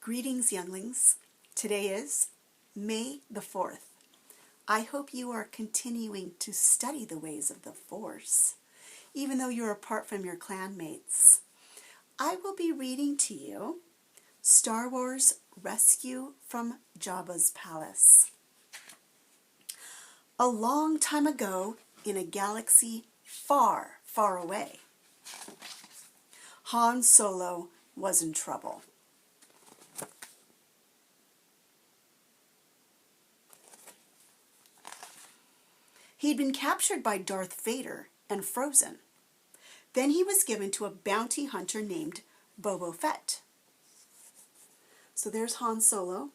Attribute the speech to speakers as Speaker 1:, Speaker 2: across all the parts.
Speaker 1: Greetings, younglings. Today is May the 4th. I hope you are continuing to study the ways of the Force, even though you're apart from your clanmates. I will be reading to you Star Wars Rescue from Jabba's Palace. A long time ago, in a galaxy far, far away, Han Solo was in trouble. He'd been captured by Darth Vader and frozen. Then he was given to a bounty hunter named Boba Fett. So there's Han Solo,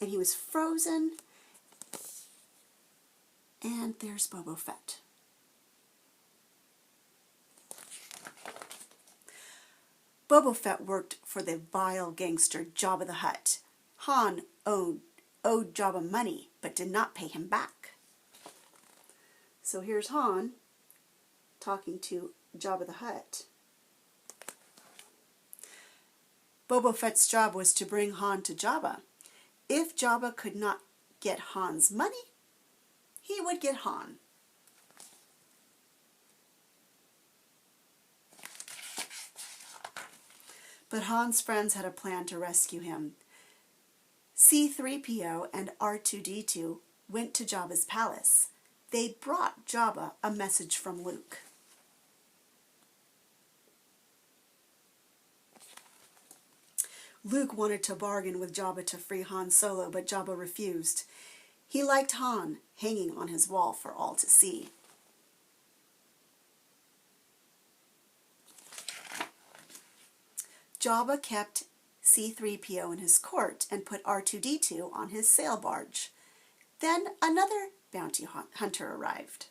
Speaker 1: and he was frozen, and there's Boba Fett. Boba Fett worked for the vile gangster Jabba the Hutt. Han owed Jabba money, but did not pay him back. So here's Han talking to Jabba the Hutt. Boba Fett's job was to bring Han to Jabba. If Jabba could not get Han's money, he would get Han. But Han's friends had a plan to rescue him. C-3PO and R2-D2 went to Jabba's palace. They brought Jabba a message from Luke. Luke wanted to bargain with Jabba to free Han Solo, but Jabba refused. He liked Han hanging on his wall for all to see. Jabba kept C-3PO in his court and put R2-D2 on his sail barge. Then another bounty hunter arrived.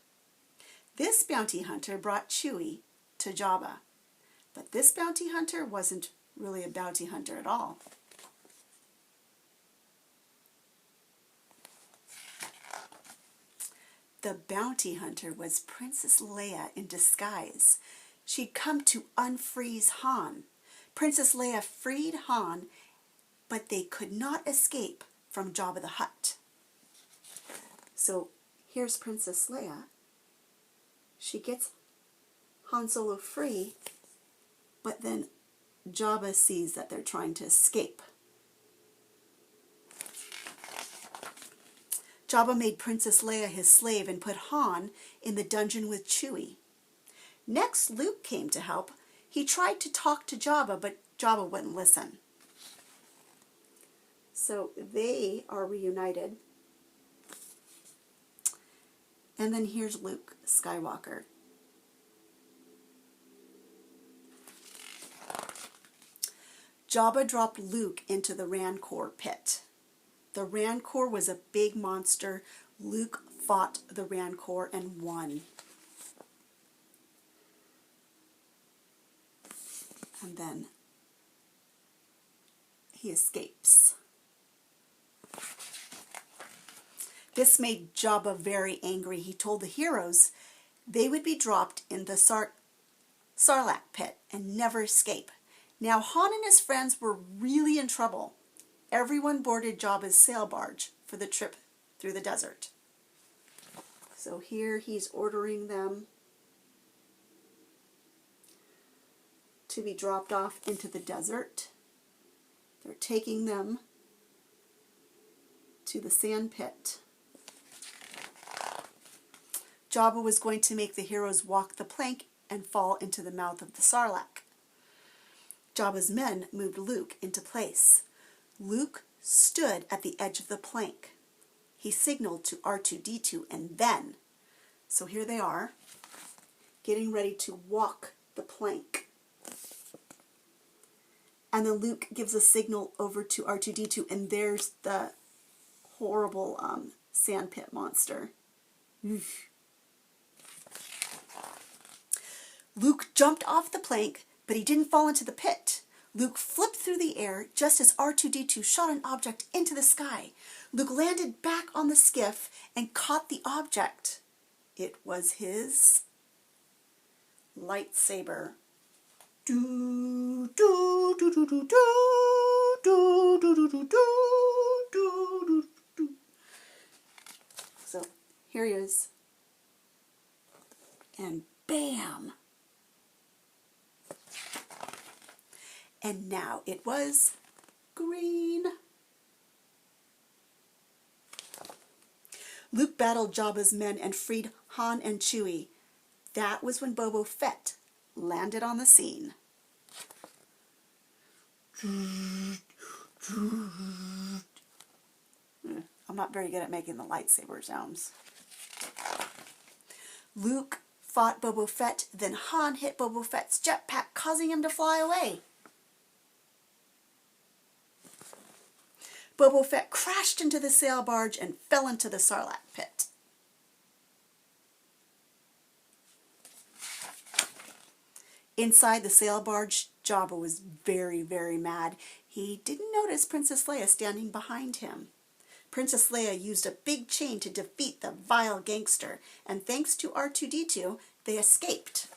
Speaker 1: This bounty hunter brought Chewie to Jabba, but this bounty hunter wasn't really a bounty hunter at all. The bounty hunter was Princess Leia in disguise. She'd come to unfreeze Han. Princess Leia freed Han, but they could not escape from Jabba the Hutt. So here's Princess Leia. She gets Han Solo free, but then Jabba sees that they're trying to escape. Jabba made Princess Leia his slave and put Han in the dungeon with Chewie. Next, Luke came to help. He tried to talk to Jabba, but Jabba wouldn't listen. So they are reunited. And then here's Luke Skywalker. Jabba dropped Luke into the Rancor pit. The Rancor was a big monster. Luke fought the Rancor and won. And then he escapes. This made Jabba very angry. He told the heroes they would be dropped in the Sarlacc pit and never escape. Now Han and his friends were really in trouble. Everyone boarded Jabba's sail barge for the trip through the desert. So here he's ordering them to be dropped off into the desert. They're taking them to the sand pit. Jabba was going to make the heroes walk the plank and fall into the mouth of the Sarlacc. Jabba's men moved Luke into place. Luke stood at the edge of the plank. He signaled to R2-D2 and then, so here they are, getting ready to walk the plank. And then Luke gives a signal over to R2-D2 and there's the horrible sandpit monster. Oof. Luke jumped off the plank, but he didn't fall into the pit. Luke flipped through the air just as R2-D2 shot an object into the sky. Luke landed back on the skiff and caught the object. It was his lightsaber. Do, do, do, do, do, do, do, So here he is. And bam! And now it was green. Luke battled Jabba's men and freed Han and Chewie. That was when Boba Fett landed on the scene. I'm not very good at making the lightsaber sounds. Luke fought Boba Fett, then Han hit Boba Fett's jetpack, causing him to fly away. Boba Fett crashed into the sail barge and fell into the Sarlacc pit. Inside the sail barge, Jabba was very, very mad. He didn't notice Princess Leia standing behind him. Princess Leia used a big chain to defeat the vile gangster, and thanks to R2-D2, they escaped.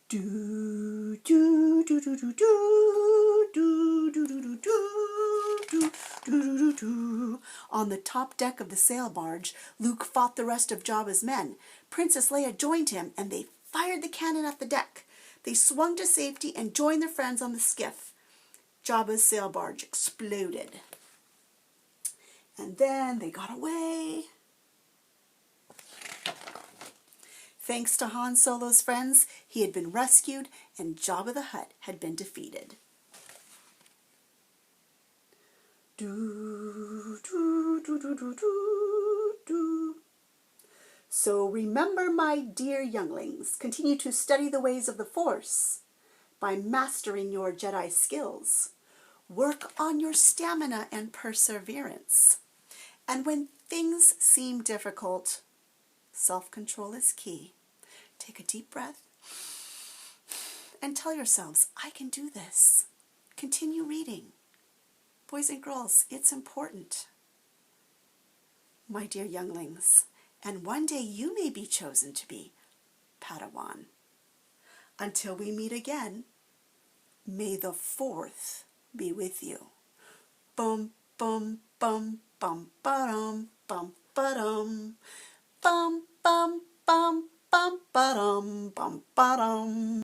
Speaker 1: Do do do do do do do do do do do do do. On the top deck of the sail barge, Luke fought the rest of Jabba's men. Princess Leia joined him, and they fired the cannon at the deck. They swung to safety and joined their friends on the skiff. Jabba's sail barge exploded. And then they got away. Thanks to Han Solo's friends, he had been rescued and Jabba the Hutt had been defeated. Do, do, do, do, do, do, do. So remember, my dear younglings, continue to study the ways of the Force by mastering your Jedi skills. Work on your stamina and perseverance. And when things seem difficult, self-control is key. Take a deep breath and tell yourselves, I can do this. Continue reading. Boys and girls, it's important. My dear younglings, and one day you may be chosen to be Padawan. Until we meet again, may the Fourth be with you. Bum, bum, bum, bum, ba-dum, bum, ba-dum, bum, bum, bum, bum, ba-dum, bum, ba-dum.